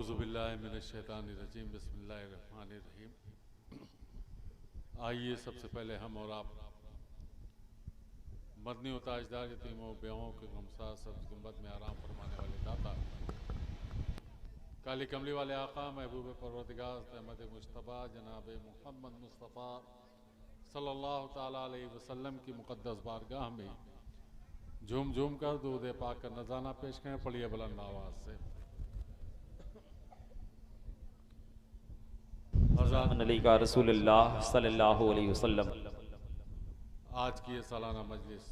औज़ुबिल्लाहिमिनश्शैतानिर्रजीम बिस्मिल्लाहिर्रहमानिर्रहीम। आइए सबसे पहले हम और आप मदनी व ताजदार यतीमों बेवों के गमसार सब्ज़ गुंबद में आराम फरमाने वाले दाता काली कमली वाले आका महबूब परवरदिगार अहमद मुश्तबा जनाब मोहम्मद मुस्तफ़ा सल्लल्लाहु ताला अलैहि वसल्लम की मुक़द्दस बारगाह में झूम झूम कर दूध पाक का नज़राना पेश करें। पढ़िए बुलंद आवाज़ से। का रसूलुल्लाह सल्लल्लाहु अलैहि वसल्लम। आज की ये सालाना मजलिस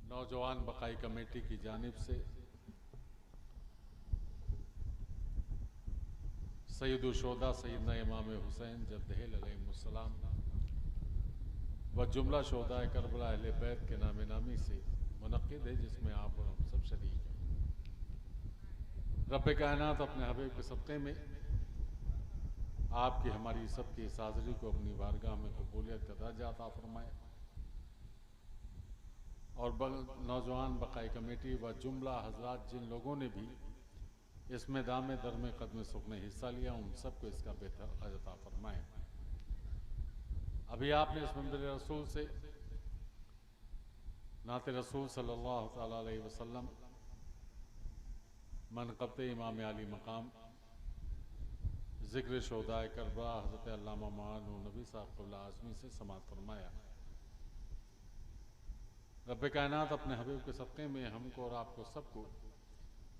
नौजवान बकाई कमेटी की जानिब से सैयदुल शुहदा सैयदना इमाम हुसैन जद्दहिल अलैहिस्सलाम व जुमला शुहदा करबला अहले बैत के नामे नामी से मुनक्किद है, जिसमें आप और हम सब शरीक हैं। रब्बे कायनात अपने हबीब के सदक़े में आपकी हमारी सबकी इस हाज़िरी को अपनी बारगाह में कबूलियत का दर्जा अता फरमाए और नौजवान बकाई कमेटी व जुमला हजरात जिन लोगों ने भी इसमें दामे दरमे कदम सुख ने हिस्सा लिया, उन सबको इसका बेहतर अजर अता फरमाए। अभी आपने इस मंदिर रसूल से नाते रसूल सल्लल्लाहु ताला अलैहि वसल्लम मनक़बत इमाम आली मकाम ज़िक्र शोदाए करबला हज़रत अल्लामा मौलाना नबी साहब क़िबला आज़मी से समाअत फरमाया। रब्बे कायनात अपने हबीब के सदक़े में हमको और आपको सबको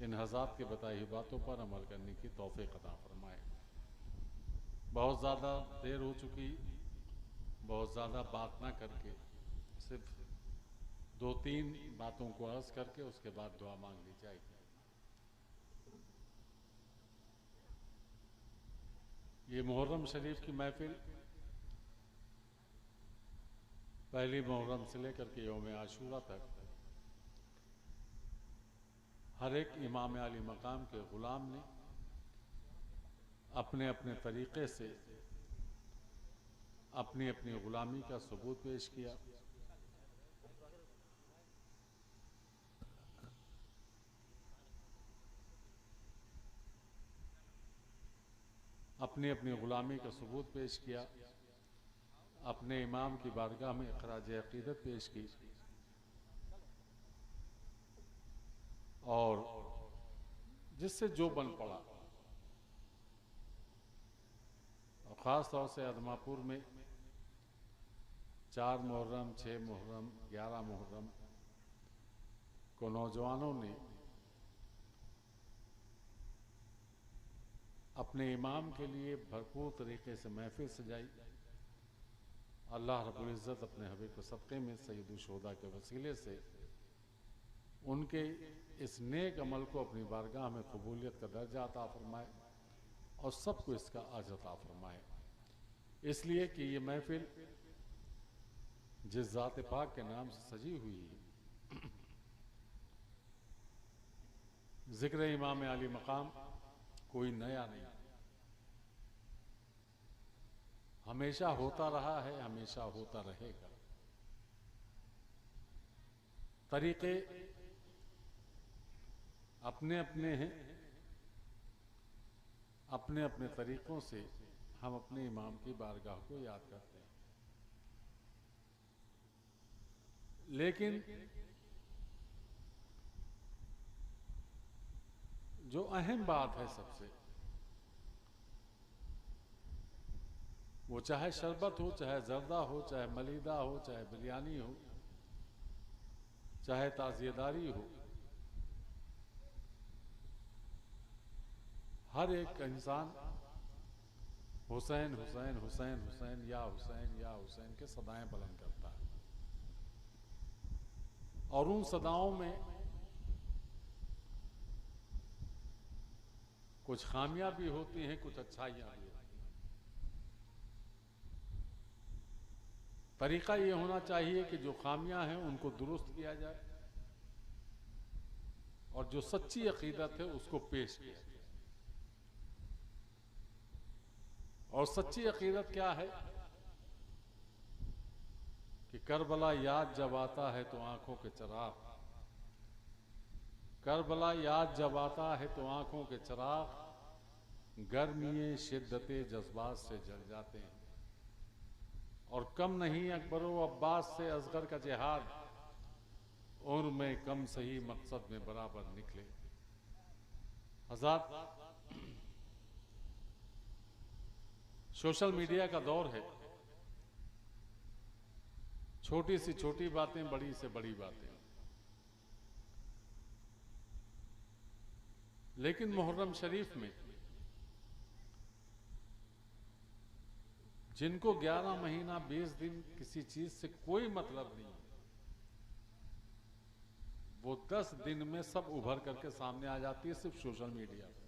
इन हज़रात के बताई हुई बातों पर अमल करने की तौफ़ीक़ अता फरमाए। बहुत ज़्यादा देर हो चुकी, बहुत ज़्यादा बात ना करके सिर्फ 2-3 बातों को अर्ज़ करके उसके बाद दुआ मांग ली जाएगी। ये मुहर्रम शरीफ की महफिल पहली मुहर्रम से लेकर के यौम आशूरा तक हर एक इमाम आली मकाम के ग़ुलाम ने अपने अपने तरीक़े से अपनी अपनी ग़ुलामी का सबूत पेश किया। अपनी अपनी ग़ुलामी का सबूत पेश किया, अपने इमाम की बारगाह में ख़राज अक़ीदत पेश की और जिससे जो बन पड़ा। और ख़ास तौर से अदमापुर में 4 मुहर्रम, 6 मुहर्रम, 11 मुहर्रम को नौजवानों ने अपने इमाम के लिए भरपूर तरीक़े से महफिल सजाई। अल्लाह रब्बुल इज़्ज़त अपने हबीब के सदक़े में सैयदुल शुहदा के वसीले से उनके इस नेक अमल को अपनी बारगाह में कबूलियत का दर्जा अता फरमाए और सबको इसका अजर अता फरमाए। इसलिए कि ये महफिल जिस ज़ात पाक के नाम से सजी हुई है, ज़िक्र इमाम आली मकाम कोई नया नहीं, हमेशा होता रहा है, हमेशा होता रहेगा। तरीक़े अपने अपने हैं, अपने अपने तरीक़ों से हम अपने इमाम की बारगाह को याद करते हैं। लेकिन जो अहम बात है सबसे, वो चाहे शरबत हो, चाहे जर्दा हो, चाहे मलीदा हो, चाहे बिरयानी हो, चाहे ताज़ियेदारी हो, हर एक इंसान हुसैन हुसैन हुसैन हुसैन या हुसैन के सदाएं बुलंद करता है। और उन सदाओं में कुछ खामियां भी होती हैं, कुछ अच्छाइयां भी होती हैं। तरीका ये होना चाहिए कि जो खामियां हैं उनको दुरुस्त किया जाए और जो सच्ची अकीदत है उसको पेश किया जाए। और सच्ची अकीदत क्या है कि करबला याद जब आता है तो आंखों के चराग करबला याद जब आता है तो आंखों के चिराग गर्मी शिद्दते जज्बात से जल जाते हैं। और कम नहीं अकबरो अब्बास से असगर का जिहाद, उम्र में कम सही मकसद में बराबर निकले। हज़रात, सोशल मीडिया का दौर है। छोटी सी छोटी बातें, बड़ी से बड़ी बातें। लेकिन मुहर्रम शरीफ में जिनको 11 महीना 20 दिन किसी चीज से कोई मतलब नहीं, वो 10 दिन में सब उभर करके सामने आ जाती है सिर्फ सोशल मीडिया पे।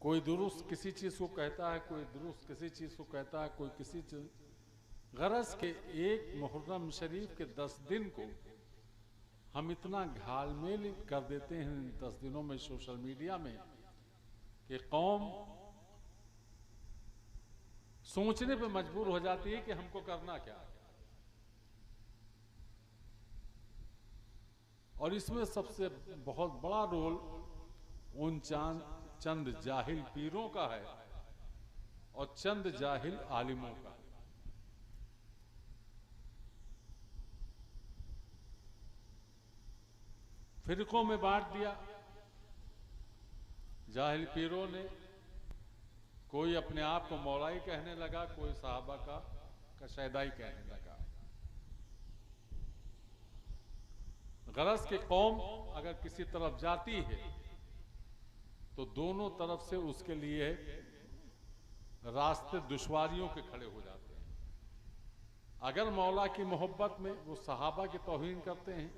कोई दुरुस्त किसी चीज को कहता है, कोई दुरुस्त किसी चीज को कहता है, कोई किसी चीज। गरज के एक मुहर्रम शरीफ के 10 दिन को हम इतना घालमेल कर देते हैं 10 दिनों में सोशल मीडिया में कि कौम सोचने पे मजबूर हो जाती है कि हमको करना क्या है। और इसमें सबसे बहुत बड़ा रोल उन चंद जाहिल पीरों का है और चंद जाहिल आलिमों का। फिरकों में बांट दिया जाहिल पीरों ने। कोई अपने आप को मौलाई कहने लगा, कोई साहबा का कशैदाई कहने लगा। गरज के कौम अगर किसी तरफ जाती है तो दोनों तरफ से उसके लिए रास्ते दुश्वारियों के खड़े हो जाते हैं। अगर मौला की मोहब्बत में वो सहाबा की तौहीन करते हैं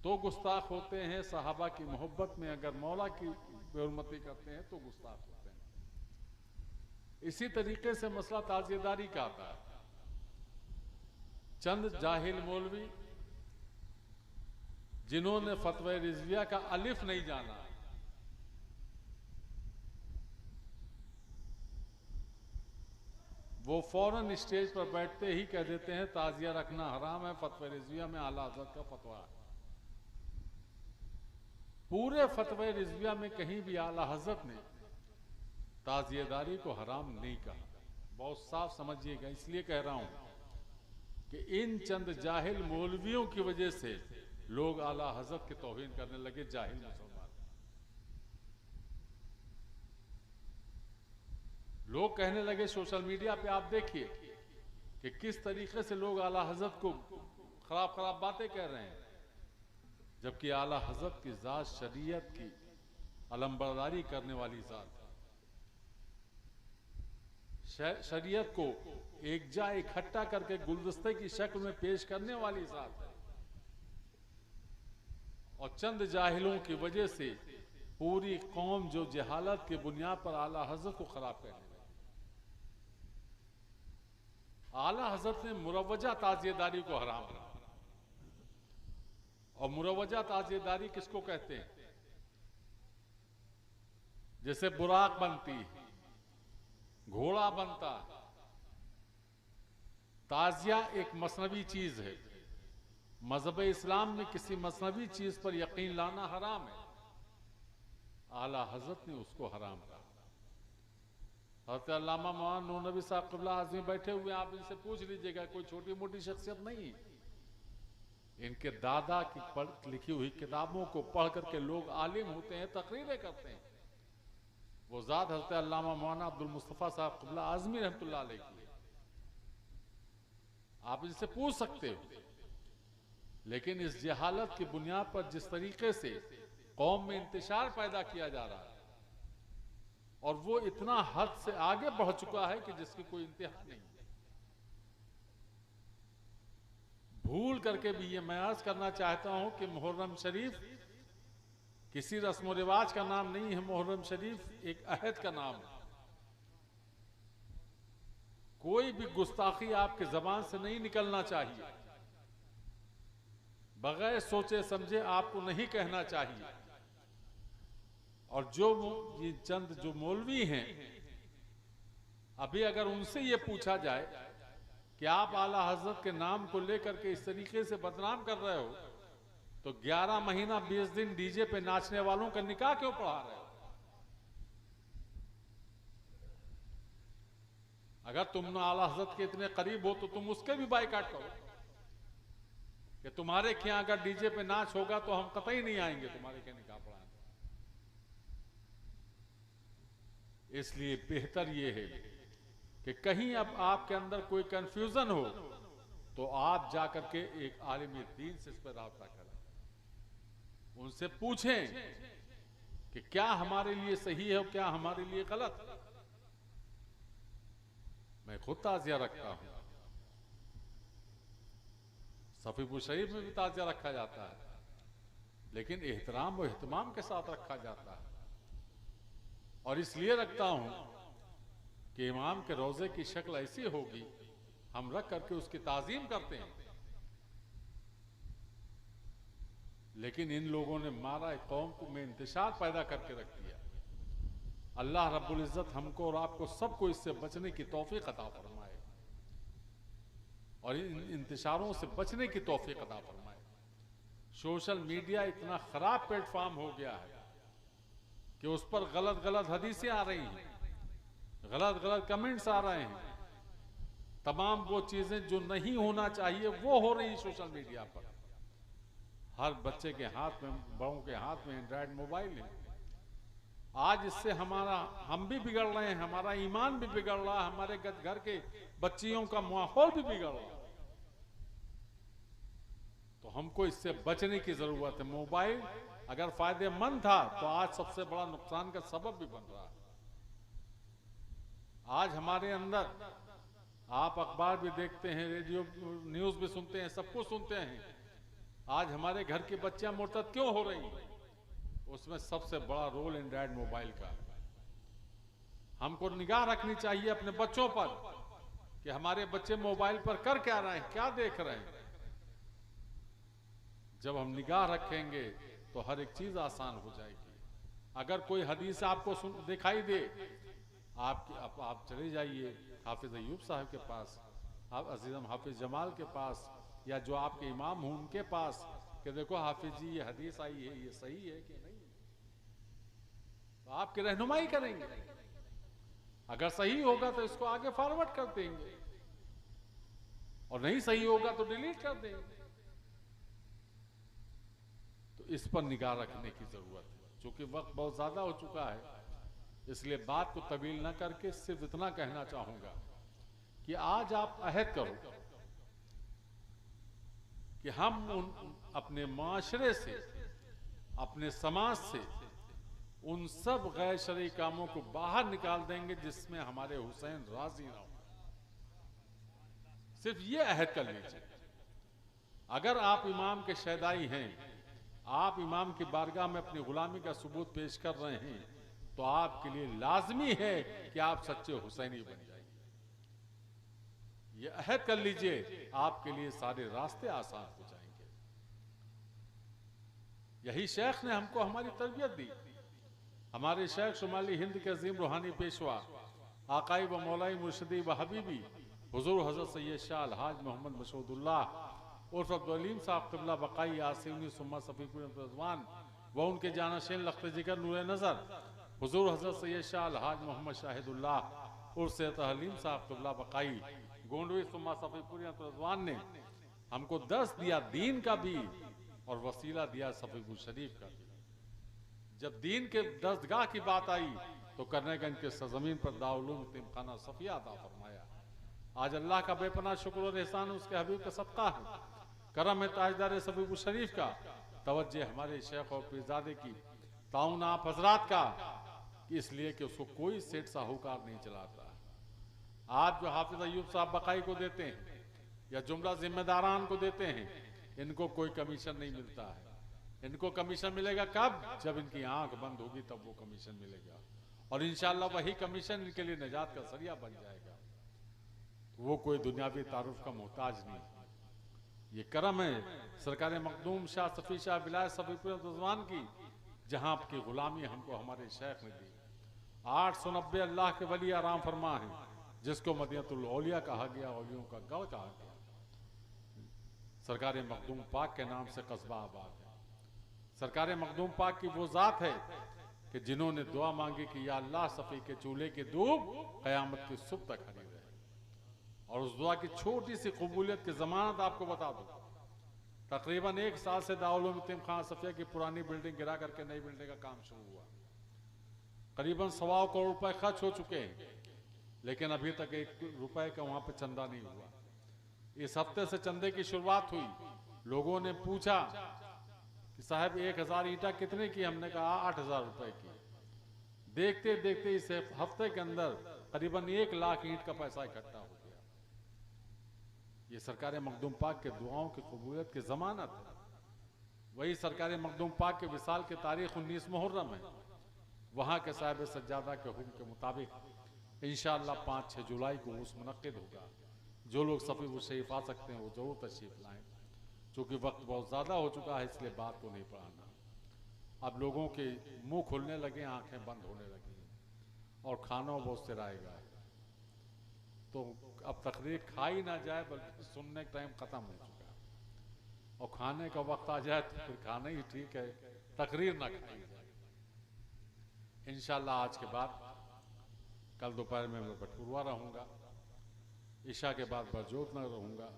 तो गुस्ताख होते हैं, सहाबा की मोहब्बत में अगर मौला की बेहुरमती करते हैं तो गुस्ताख होते हैं। इसी तरीके से मसला ताज़ियेदारी का आता है। चंद जाहिल मौलवी जिन्होंने फतवा रिजविया का अलिफ नहीं जाना, वो फौरन स्टेज पर बैठते ही कह देते हैं ताजिया रखना हराम है, फतवा रिजविया में आला हज़रत का फतवा है। पूरे फतवा रिजविया में कहीं भी आला हज़रत ने ताजियेदारी को हराम नहीं कहा। बहुत साफ समझिएगा, इसलिए कह रहा हूं कि इन चंद जाहिल मौलवियों की वजह से लोग आला हज़रत की तौहीन करने लगे। जाहिल मुसलमान लोग कहने लगे, सोशल मीडिया पे आप देखिए कि किस तरीके से लोग आला हज़रत को खराब खराब बातें कह रहे हैं, जबकि आला हज़रत की ज़ात शरीयत की अलमबरदारी करने वाली ज़ात, शरीयत को एक जा इकट्ठा करके गुलदस्ते की शक्ल में पेश करने वाली ज़ात है। और चंद जाहिलों की वजह से पूरी कौम जो जहालत के बुनियाद पर आला हज़रत को खराब करने लगी। आला हज़रत ने मुरवजा ताज़ियेदारी को हराम करा। और मुरवजा ताज़ियेदारी किसको कहते हैं? जैसे बुराक बनती है, घोड़ा बनता। ताजिया एक मसनवी चीज है। मजहब इस्लाम में किसी मसनवी चीज पर यकीन लाना हराम है। आला हज़रत ने उसको हराम कहा। हज़रत अल्लामा मौलाना नूर नबी साहब क़िबला आज़मी बैठे हुए, आप इनसे पूछ लीजिएगा, कोई छोटी मोटी शख्सियत नहीं। इनके दादा की लिखी हुई किताबों को पढ़ करके लोग आलिम होते हैं, तकरीरें करते हैं। वो ज़ात हज़रत अल्लामा मौलाना अब्दुल मुस्तफ़ा साहब क़िबला आज़मी रहमतुल्लाह अलैह की। आप इनसे पूछ सकते हो। लेकिन इस जहालत की बुनियाद पर जिस तरीके से कौम में इंतशार पैदा किया जा रहा है, और वो इतना हद से आगे बढ़ चुका है कि जिसकी कोई इंतहा नहीं। भूल करके भी ये मैं अर्ज करना चाहता हूं कि मुहर्रम शरीफ किसी रस्म रिवाज का नाम नहीं है। मुहर्रम शरीफ एक अहद का नाम है। कोई भी गुस्ताखी आपके जबान से नहीं निकलना चाहिए, बगैर सोचे समझे आपको नहीं कहना चाहिए। और जो ये चंद जो मौलवी हैं, अभी अगर उनसे ये पूछा जाए कि आप आला हजरत के नाम को लेकर के इस तरीके से बदनाम कर रहे हो, तो 11 महीना 20 दिन डीजे पे नाचने वालों का निकाह क्यों पढ़ा रहे हो? अगर तुम आला हजरत के इतने करीब हो तो तुम उसके भी बाइकाट करो कि तुम्हारे क्या अगर डीजे पे नाच होगा तो हम कतई नहीं आएंगे तुम्हारे के निकाह पढ़ाने। इसलिए बेहतर यह है कि कहीं अब आपके अंदर कोई कंफ्यूजन हो तो आप जाकर के एक आलिम दीन से इस पर राब्ता करें, उनसे पूछें कि क्या हमारे लिए सही है और क्या हमारे लिए गलत। मैं खुद ताजिया रखता हूं, सफीपुर शरीफ में भी ताजिया रखा जाता है, लेकिन एहतराम और एहतमाम के साथ रखा जाता है। और इसलिए रखता हूं कि इमाम के रोजे की शक्ल ऐसी होगी, हम रख करके उसकी ताजीम करते हैं। लेकिन इन लोगों ने मारा कौम को में इंतशार पैदा करके रख दिया। अल्लाह रब्बुल इज्जत हमको और आपको सबको इससे बचने की तौफीक अता फरमाए और इन इंतशारों से बचने की तौफीक अता फरमाए। सोशल मीडिया इतना खराब प्लेटफॉर्म हो गया है कि उस पर गलत गलत हदीसें आ रही हैं, गलत गलत कमेंट्स आ रहे हैं, तमाम वो चीजें जो नहीं होना चाहिए वो हो रही सोशल मीडिया पर। हर बच्चे के हाथ में, बड़ों के हाथ में एंड्रॉयड मोबाइल है। आज इससे हम भी बिगड़ रहे हैं, हमारा ईमान भी बिगड़ रहा है, हमारे घर के बच्चियों का माहौल भी बिगड़ रहा है। तो हमको इससे बचने की जरूरत है। मोबाइल अगर फायदेमंद था तो आज सबसे बड़ा नुकसान का सबब भी बन रहा है। आज हमारे अंदर, आप अखबार भी देखते हैं, रेडियो न्यूज भी सुनते हैं, सब कुछ सुनते हैं। आज हमारे घर की बच्चियां मुर्तद क्यों हो रही हैं? उसमें सबसे बड़ा रोल एंड्रॉयड मोबाइल का। हमको निगाह रखनी चाहिए अपने बच्चों पर कि हमारे बच्चे मोबाइल पर कर क्या रहे हैं, क्या देख रहे हैं। जब हम निगाह रखेंगे तो हर एक चीज आसान हो जाएगी। अगर कोई हदीस आपको दिखाई दे, आप चले जाइए हाफिज अयूब साहब के पास, आप अजीजम हाफिज जमाल के पास, या जो आपके इमाम हों उनके पास, कि देखो हाफिज जी ये हदीस आई है, ये सही है कि नहीं, तो आपकी रहनुमाई करेंगे। अगर सही होगा तो इसको आगे फॉरवर्ड कर देंगे, और नहीं सही होगा तो डिलीट कर देंगे। तो इस पर निगाह रखने की जरूरत है। चूंकि वक्त बहुत ज्यादा हो चुका है, इसलिए बात को तवील न करके सिर्फ इतना कहना चाहूंगा कि आज आप अहद करो कि हम अपने माशरे से, अपने समाज से उन सब गैर शरई कामों को बाहर निकाल देंगे जिसमें हमारे हुसैन राजी ना हो। सिर्फ ये अहद कर लीजिए। अगर आप इमाम के शहदाई हैं, आप इमाम की बारगाह में अपनी गुलामी का सबूत पेश कर रहे हैं, तो आपके लिए लाजमी है कि आप सच्चे हुसैनी बन जाइए। ये अहद कर लीजिए, आपके लिए सारे रास्ते आसान हो जाएंगे। यही शेख ने हमको हमारी तरबियत दी। हमारे शेख शुमाली हिंद के अजीम रूहानी पेशवा आकाई व मौलाई मुर्शदी व हबीबी हुजूर हजरत सैयद शाह अलहाज मोहम्मद मशहूदुल्लाह उर्फ अब्दुल साहब क़िबला बकाई आसिमी सुम्मा सफ़ीपुर रज़वान व उनके जानशीन लख्त जिगर नूर नज़र हुजूर हजरत सैयद शाह अलहाज मोहम्मद शाहिदुल्लाह उर्फ सैयद हलीम साहब क़िबला बकाई गोंडवी सुम्मा सफ़ीपुर रज़वान ने हमको दर्स दिया दीन का भी, और वसीला दिया सफ़ीपुर शरीफ का भी। जब दीन के दस्तगाह की बात आई तो करनेगंज के सरजमीन पर दाउलूम तिमखाना सफिया अता फरमाया। आज अल्लाह का बेपनाह शुक्र और एहसान उसके हबीब का सदका है, करम है ताजदार सफ़ीपुर शरीफ का, तवज्जे हमारे शेख और पीरजादे की, ताउन आप हजरात का, इसलिए कि उसको कोई सेठ साहूकार नहीं चलाता। आप जो हाफिज अयूब साहब बकाई को देते हैं या जुमला जिम्मेदारान को देते हैं, इनको कोई कमीशन नहीं मिलता है। इनको कमीशन मिलेगा कब? जब इनकी आंख बंद होगी तब वो कमीशन मिलेगा, और इंशाअल्लाह वही कमीशन इनके लिए निजात का जरिया बन जाएगा। वो कोई दुनियावी तारुफ का मोहताज नहीं। ये करम है सरकार मखदूम शाह सफ़ी शाह विलायत सफ़ीपुर रज़वान की, जहां आपकी गुलामी हमको हमारे शेख ने दी। 890 अल्लाह के वली आराम फरमा है, जिसको मदीनतुल औलिया कहा गया, औलियों का गढ़ कहा गया। सरकार मखदूम पाक के नाम से कस्बा आबाद है। सरकार मखदूम पाक की वो ज़ात है कि जिन्होंने दुआ मांगी कि या अल्लाह सफ़ी के चूल्हे की धूप क़यामत की सुबह तक खड़ी रहे। और उस दुआ की छोटी सी कबूलियत की ज़मानत आपको बता दूं, तकरीबन 1 साल से दारुल उलूम यतीमखाना सफिया की पुरानी बिल्डिंग गिरा करके नई बिल्डिंग का काम शुरू हुआ। करीबन 1.25 करोड़ रुपए खर्च हो चुके हैं, लेकिन अभी तक 1 रुपए का वहां पे चंदा नहीं हुआ। इस हफ्ते से चंदे की शुरुआत हुई। लोगों ने पूछा कि साहब 1000 ईंटा कितने की? हमने कहा 8000 रुपए की। देखते देखते इस हफ्ते के अंदर करीबन 1 लाख ईंट का पैसा इकट्ठा हो गया। ये सरकार मखदूम पाक के दुआओं की कबूलियत की जमानत है। वही सरकार मखदूम पाक के विसाल की तारीख 19 मुहर्रम है। वहां के साहिब सज्जादा के हुक्म के मुताबिक इंशाअल्लाह 5-6 जुलाई को उस मुनक्किद होगा। जो लोग सफ़ी शरीफ आ सकते हैं वो जरूर तशरीफ लाएं। चूँकि वक्त बहुत ज़्यादा हो चुका है, इसलिए बात को नहीं पढ़ाना। अब लोगों के मुंह खुलने लगे, आंखें बंद होने लगी और खाना बहुत सिराएगा। तो अब तकरीर खाई ना जाए, बल्कि सुनने का टाइम ख़त्म हो चुका है। और खाने का वक्त आ जाए तो फिर खाना ही ठीक है, तकरीर ना खाई जाए। इंशाअल्लाह आज के बाद कल दोपहर में मैं बटुरवा रहूँगा, ईशा के बाद बरजोत में रहूँगा,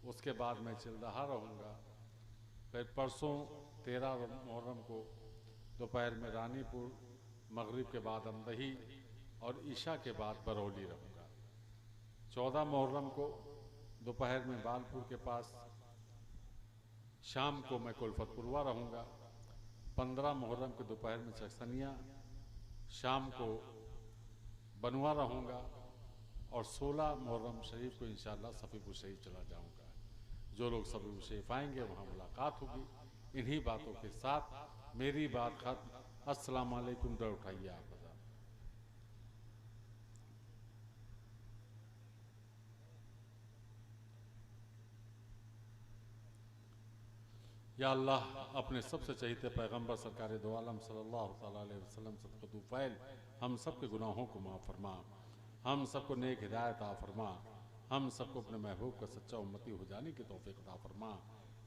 उसके बाद मैं चिलदहा रहूँगा। फिर परसों 13 मुहर्रम को दोपहर में रानीपुर, मगरिब के बाद अमदही और ईशा के बाद बरौली रहूँगा। 14 मुहर्रम को दोपहर में बालपुर के पास, शाम को मैं कुलफतपुरवा रहूँगा। 15 मुहर्रम के दोपहर में चकसनिया, शाम को बनवा रहूँगा। और 16 मुहर्रम शरीफ को इंशाअल्लाह सफ़ीपुर शरीफ चला जाऊँगा। जो लोग सफ़ीपुर शरीफ आएंगे वहाँ मुलाकात होगी। इन्हीं बातों के साथ मेरी बात खत्म। अस्सलाम वालेकुम। डर उठाइए आप। या अल्लाह, अपने सबसे चहीते पैगंबर सरकार दो आलम सल्लल्लाहु अलैहि वसल्लम सदक़तु फ़ैल हम सब के गुनाहों को माफ़ फरमा, हम सबको नेक हिदायत अता फरमा, हम सबको अपने महबूब का सच्चा उम्मती हो जाने की तौफ़ीक़ अता फरमा।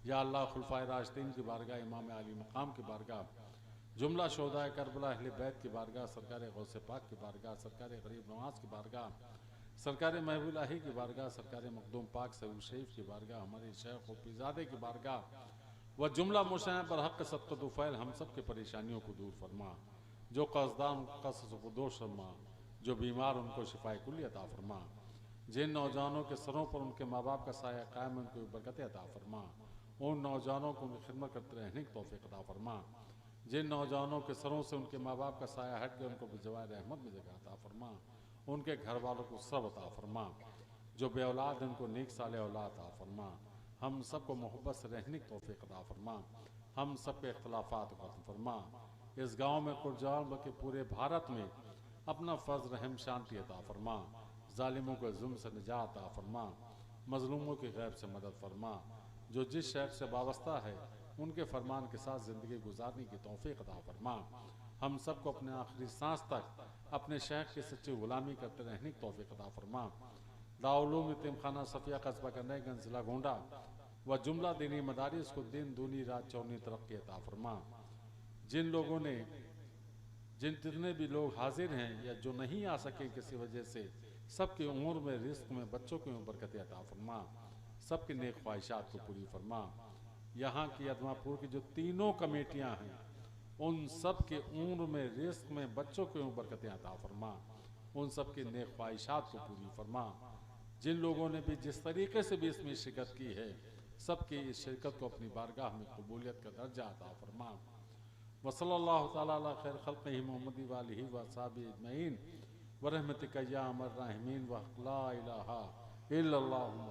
या अल्लाह, खुलफ़ाए राशिदीन की बारगाह, इमाम आली मकाम की बारगाह, जुमला शोहदाए करबला अहले बैत की बारगाह, सरकार गौसे पाक की बारगाह, सरकार गरीब नवाज की बारगाह, सरकार महबूबुल्लाही की बारगाह, सरकार मखदूम पाक सऊद शरीफ की बारगाह, हमारे शेख व पीरजादे की बारगाह व जुमला मुशैन पर हक़ सदक़तु फ़ैल हम सब के परेशानियों को दूर फरमा। जो कर्ज़दार कसदोश फरमा, जो बीमार उनको शिफाए कुल्ली अता फरमा। जिन नौजवानों के सरों पर उनके माँ बाप का साया कायम, उनको बरकतें अता फरमा। उन नौजवानों को उनकी खिदमत करते रहने की तौफ़ीक़ अता फरमा। जिन नौजवानों के सरों से उनके माँ बाप का साया हट गया, उनको बिजवाए रहमत में जगह अता फरमा। उनके घर वालों को सब अता फरमा। जो बे औलाद हैं उनको नेक साले औलाद अता फरमा। हम सबको मोहब्बत से रहने की तौफ़ीक़ अता फरमा। हम सब के इख्तिलाफ़ात को ख़त्म फरमा। इस गाँव में कुर्जान बल्कि पूरे भारत में अपना फ़ज़्ल रहम शांति अता फरमा। ज़ालिमों के जुल्म से निजात अता फरमा। मज़लूमों की गैब से मदद फरमा। जो जिस शहर से वाबस्ता है उनके फरमान के साथ ज़िंदगी गुजारने की तौफ़ीक़ अता फरमा। हम सबको अपने आखिरी सांस तक अपने शहर की सच्ची ग़ुलामी करते रहने की तौफ़ीक़ अता फरमा। दारुल उलूम यतीमखाना सफिया कस्बा कन्नईगंज ज़िला गोंडा व जुमला दीनी मदारिस को दिन दूनी रात चौनी तरक्की अता फरमा। जिन लोगों ने जितने भी लोग हाजिर हैं या जो नहीं आ सके किसी वजह से, सबकी उम्र में, रिस्क में, बच्चों की बरकत अता फरमा। सबकी नेक ख्वाहिशात को पूरी फरमा। यहाँ की अदमापुर की जो तीनों कमेटियाँ हैं उन सब के उम्र में, रिस्क में, बच्चों की बरकतें अता फरमा। उन सब की नेक ख्वाहिशात को पूरी फरमा। जिन लोगों ने भी जिस तरीके से भी इसमें शिरकत की है, सबकी इस शिरकत को अपनी बारगाह में कबूलियत का दर्जा अता फरमा। वसल्लल्लाहु तआला अला खैर खल्क़िही मुहम्मदी व आलिही व अस्हाबिही अजमईन व रहमतिका या अरहमर राहिमीन व ला इलाहा इल्लल्लाहु।